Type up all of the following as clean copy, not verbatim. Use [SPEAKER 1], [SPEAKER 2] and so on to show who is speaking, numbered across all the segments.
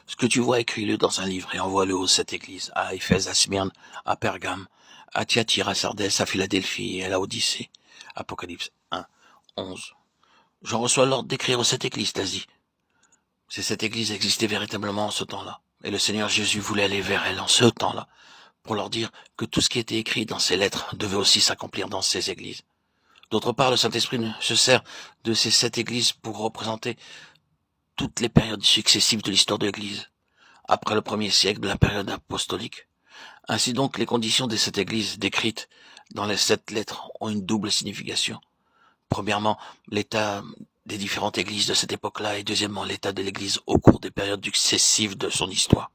[SPEAKER 1] Ce que tu vois, écris-le dans un livre et envoie-le aux 7 églises, à Éphèse, à Smyrne, à Pergame, à Thyatire, à Sardès, à Philadelphie et à Laodicée. Apocalypse 1, 11. J'en reçois l'ordre d'écrire aux 7 églises d'Asie. Ces 7 églises existaient véritablement en ce temps-là. Et le Seigneur Jésus voulait aller vers elles en ce temps-là, pour leur dire que tout ce qui était écrit dans ces lettres devait aussi s'accomplir dans ces églises. D'autre part, le Saint-Esprit se sert de ces 7 églises pour représenter toutes les périodes successives de l'histoire de l'Église, après le 1er siècle de la période apostolique. Ainsi donc, les conditions de cette Église décrites dans les 7 lettres ont une double signification. Premièrement, l'état des différentes églises de cette époque-là, et deuxièmement, l'état de l'Église au cours des périodes successives de son histoire.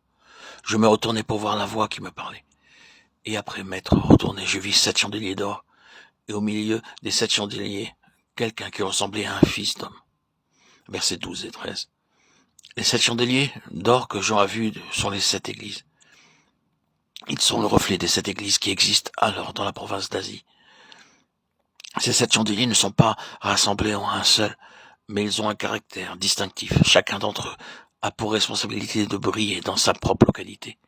[SPEAKER 1] Je me retournai pour voir la voix qui me parlait. Et après m'être retourné, je vis 7 chandeliers d'or, et au milieu des 7 chandeliers, quelqu'un qui ressemblait à un fils d'homme. Versets 12 et 13. Les 7 chandeliers d'or que Jean a vus sont les 7 églises. Ils sont le reflet des 7 églises qui existent alors dans la province d'Asie. Ces 7 chandeliers ne sont pas rassemblés en un seul, mais ils ont un caractère distinctif. Chacun d'entre eux a pour responsabilité de briller dans sa propre localité.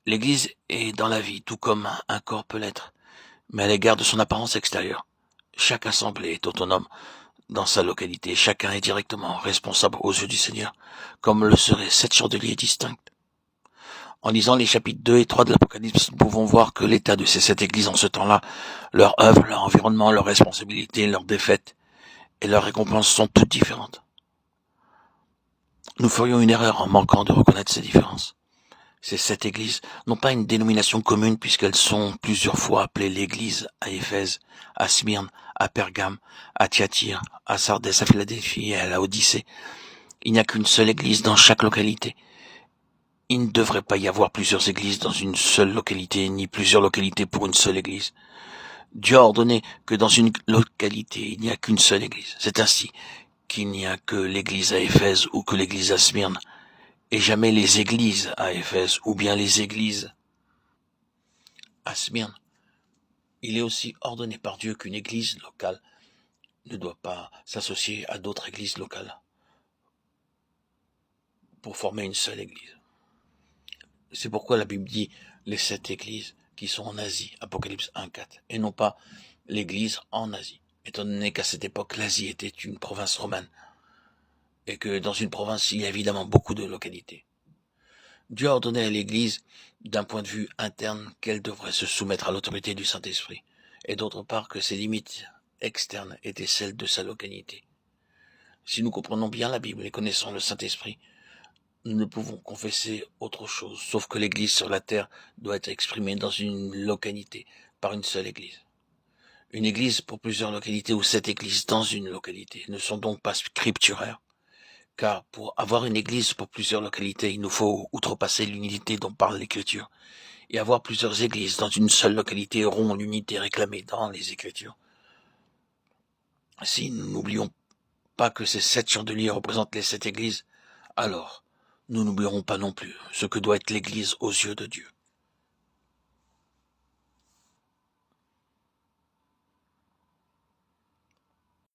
[SPEAKER 1] L'Église est dans la vie, tout comme un corps peut l'être, mais à l'égard de son apparence extérieure. Chaque assemblée est autonome dans sa localité. Chacun est directement responsable aux yeux du Seigneur, comme le seraient 7 chandeliers distincts. En lisant les chapitres 2 et 3 de l'Apocalypse, nous pouvons voir que l'état de ces 7 églises en ce temps-là, leur œuvre, leur environnement, leurs responsabilités, leurs défaites et leurs récompenses sont toutes différentes. Nous ferions une erreur en manquant de reconnaître ces différences. Ces 7 églises n'ont pas une dénomination commune puisqu'elles sont plusieurs fois appelées l'église à Éphèse, à Smyrne, à Pergame, à Thyatire, à Sardès, à Philadelphie et à Laodicée. Il n'y a qu'une seule église dans chaque localité. Il ne devrait pas y avoir plusieurs églises dans une seule localité, ni plusieurs localités pour une seule église. Dieu a ordonné que dans une localité, il n'y a qu'une seule église. C'est ainsi qu'il n'y a que l'église à Éphèse ou que l'église à Smyrne, et jamais les églises à Éphèse ou bien les églises à Smyrne. Il est aussi ordonné par Dieu qu'une église locale ne doit pas s'associer à d'autres églises locales pour former une seule église. C'est pourquoi la Bible dit les 7 églises qui sont en Asie, Apocalypse 1:4, et non pas l'église en Asie, étant donné qu'à cette époque, l'Asie était une province romane, et que dans une province, il y a évidemment beaucoup de localités. Dieu a ordonné à l'église, d'un point de vue interne, qu'elle devrait se soumettre à l'autorité du Saint-Esprit, et d'autre part que ses limites externes étaient celles de sa localité. Si nous comprenons bien la Bible et connaissons le Saint-Esprit, nous ne pouvons confesser autre chose, sauf que l'Église sur la terre doit être exprimée dans une localité, par une seule Église. Une Église pour plusieurs localités ou 7 églises dans une localité ne sont donc pas scripturaires, car pour avoir une Église pour plusieurs localités, il nous faut outrepasser l'unité dont parle l'Écriture, et avoir plusieurs églises dans une seule localité auront l'unité réclamée dans les Écritures. Si nous n'oublions pas que ces 7 chandeliers représentent les 7 églises, alors nous n'oublierons pas non plus ce que doit être l'Église aux yeux de Dieu.